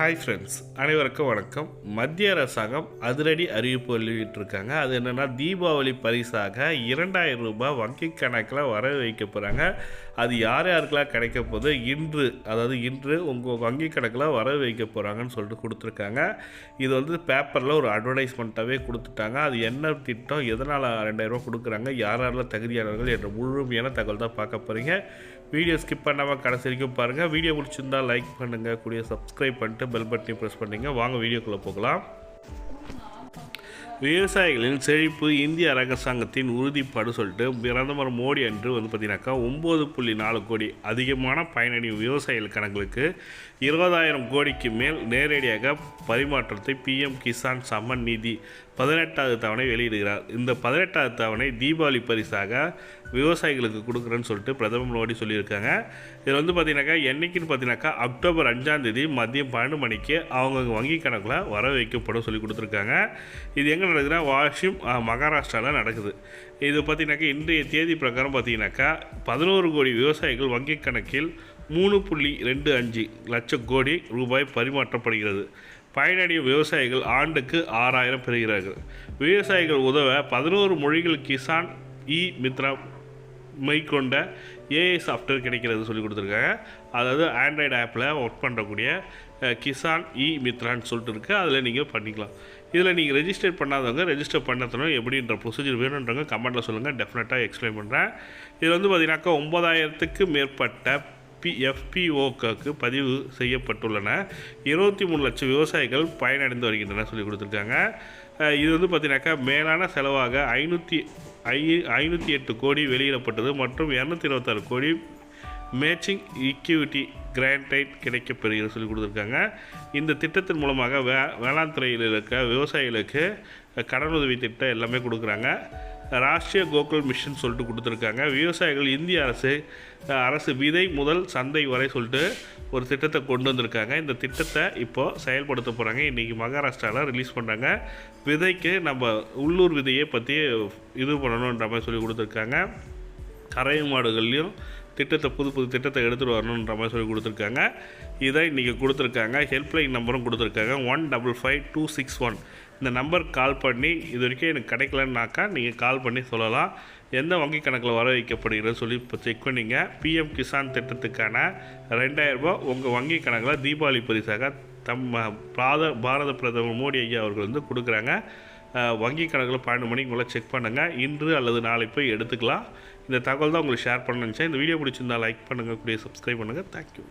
Hi friends, அனைவருக்கும் வணக்கம். மத்திய அரசாங்கம் அதிரடி அறிவிப்பு வெளியிட்டிருக்காங்க. அது என்னென்னா, தீபாவளி பரிசாக 2000 ரூபாய் வங்கி கணக்கில் வர வைக்க போகிறாங்க. அது யார் யாருக்கெல்லாம் கிடைக்க போகுது, இன்று உங்கள் வங்கி கணக்கில் வர வைக்க போகிறாங்கன்னு சொல்லிட்டு கொடுத்துருக்காங்க. இது பேப்பரில் ஒரு அட்வர்டைஸ்மெண்ட்டாகவே கொடுத்துட்டாங்க. அது என்ன திட்டம், எதனால் 2000 ரூபா கொடுக்குறாங்க, யாரெல்லாம் தகுதியானவர்கள் என்ற முழுமையான தகவல் தான் பார்க்க போகிறீங்க. வீடியோ ஸ்கிப் பண்ணாமல் கடைசி வரைக்கும் பாருங்கள். வீடியோ பிடிச்சிருந்தால் லைக் பண்ணுங்கள், கூடிய சப்ஸ்கிரைப் பண்ணிட்டு பெல் பட்டனை ப்ரெஸ் பண்ணிங்க. வாங்க வீடியோக்குள்ளே போகலாம். விவசாயிகளின் செழிப்பு இந்திய அரசாங்கத்தின் உறுதிப்பாடு சொல்லிட்டு பிரதமர் மோடி அன்று பார்த்தீங்கன்னாக்கா 9.4 கோடி அதிகமான பயனடையும் விவசாயிகள் கணக்குகளுக்கு 20,000 கோடிக்கு மேல் நேரடியாக பரிமாற்றத்தை PM கிசான் சம்மன் நிதி 18வது தவணை வெளியிடுகிறார். இந்த 18வது தவணை தீபாவளி பரிசாக விவசாயிகளுக்கு கொடுக்குறேன்னு சொல்லிட்டு பிரதமர் மோடி சொல்லியிருக்காங்க. இது பார்த்தீங்கன்னாக்கா என்றைக்குன்னு பார்த்தீங்கன்னாக்கா அக்டோபர் 5ஆம் தேதி மதியம் 12 மணிக்கு அவங்க வங்கி கணக்கில் வர வைக்கப்படும் சொல்லி கொடுத்துருக்காங்க. இது எங்கே நடக்குதுன்னா வாஷிம் மகாராஷ்டிராவில் நடக்குது. இது பார்த்தீங்கன்னாக்கா இன்றைய தேதி பிரகாரம் பார்த்தீங்கன்னாக்கா 11 கோடி விவசாயிகள் வங்கி கணக்கில் 3.25 லட்சம் கோடி ரூபாய் பரிமாற்றப்படுகிறது. பயனடையும் விவசாயிகள் ஆண்டுக்கு 6,000 பெறுகிறார்கள். விவசாயிகள் உதவ 11 மொழிகள் கிசான் மித்ரா கொண்ட AI சாஃப்ட்வேர் கிடைக்கிறது சொல்லி கொடுத்துருக்காங்க. அதாவது ஆண்ட்ராய்டு ஆப்பில் ஒர்க் பண்ணுறக்கூடிய கிசான் மித்ரான்னு சொல்லிட்டு இருக்குது. அதில் நீங்கள் பண்ணிக்கலாம். இதில் நீங்கள் ரெஜிஸ்டர் பண்ணாதவங்க ரெஜிஸ்டர் பண்ணத்தணும். எப்படின்ற ப்ரொசீஜர் வேணுன்றவங்க கமெண்ட்டில் சொல்லுங்கள், டெஃபினட்டாக எக்ஸ்பிளைன் பண்ணுறேன். இதில் பார்த்தீங்கன்னாக்கா 9,000க்கு மேற்பட்ட FPOக்கு பதிவு செய்யப்பட்டுள்ளன. 23 லட்சம் விவசாயிகள் பயனடைந்து வருகின்றன சொல்லி கொடுத்துருக்காங்க. இது பார்த்தீங்கன்னாக்கா மேலான செலவாக 508 கோடி வெளியிடப்பட்டது மற்றும் 226 கோடி மேட்சிங் ஈக்விட்டி கிராண்டைட் கிடைக்கப்பெறுகிறது சொல்லி கொடுத்துருக்காங்க. இந்த திட்டத்தின் மூலமாக வேளாண் துறையில் இருக்க விவசாயிகளுக்கு கடனுதவி திட்டம் எல்லாமே கொடுக்குறாங்க. ராஷ்ட்ரிய கோகுல் மிஷன் சொல்லிட்டு கொடுத்துருக்காங்க. விவசாயிகள் இந்திய அரசு விதை முதல் சந்தை வரை சொல்லிட்டு ஒரு திட்டத்தை கொண்டு வந்திருக்காங்க. இந்த திட்டத்தை இப்போது செயல்படுத்த போகிறாங்க. இன்றைக்கி மகாராஷ்டிராவில் ரிலீஸ் பண்ணுறாங்க. விதைக்கு நம்ம உள்ளூர் விதையை பற்றி இது பண்ணணுன்ற மாதிரி சொல்லி கொடுத்துருக்காங்க. கரை மாடுகள்லையும் புது திட்டத்தை எடுத்துகிட்டு வரணுன்ற மாதிரி சொல்லி கொடுத்துருக்காங்க. இதை இன்றைக்கி கொடுத்துருக்காங்க. ஹெல்ப்லைன் நம்பரும் கொடுத்துருக்காங்க 155261. இந்த நம்பருக்கு கால் பண்ணி இது வரைக்கும் எனக்கு கிடைக்கலன்னாக்கா நீங்கள் கால் பண்ணி சொல்லலாம். எந்த வங்கி கணக்கில் வர வைக்கப்படுகிறது சொல்லி இப்போ செக் பண்ணிங்க. PM கிசான் திட்டத்துக்கான 2000 ரூபாய் உங்கள் வங்கி கணக்கில் தீபாவளி பரிசாக பாரத பிரதமர் மோடி ஐயா அவர்கள் கொடுக்குறாங்க. வங்கி கணக்கில் 12 மணிக்குள்ளே செக் பண்ணுங்கள். இன்று அல்லது நாளை போய் எடுத்துக்கலாம். இந்த தகவல் தான் உங்களுக்கு ஷேர் பண்ண நினச்சேன். இந்த வீடியோ பிடிச்சிருந்தால் லைக் பண்ணுங்கள், கூடிய சப்ஸ்கிரைப் பண்ணுங்கள். தேங்க்யூ.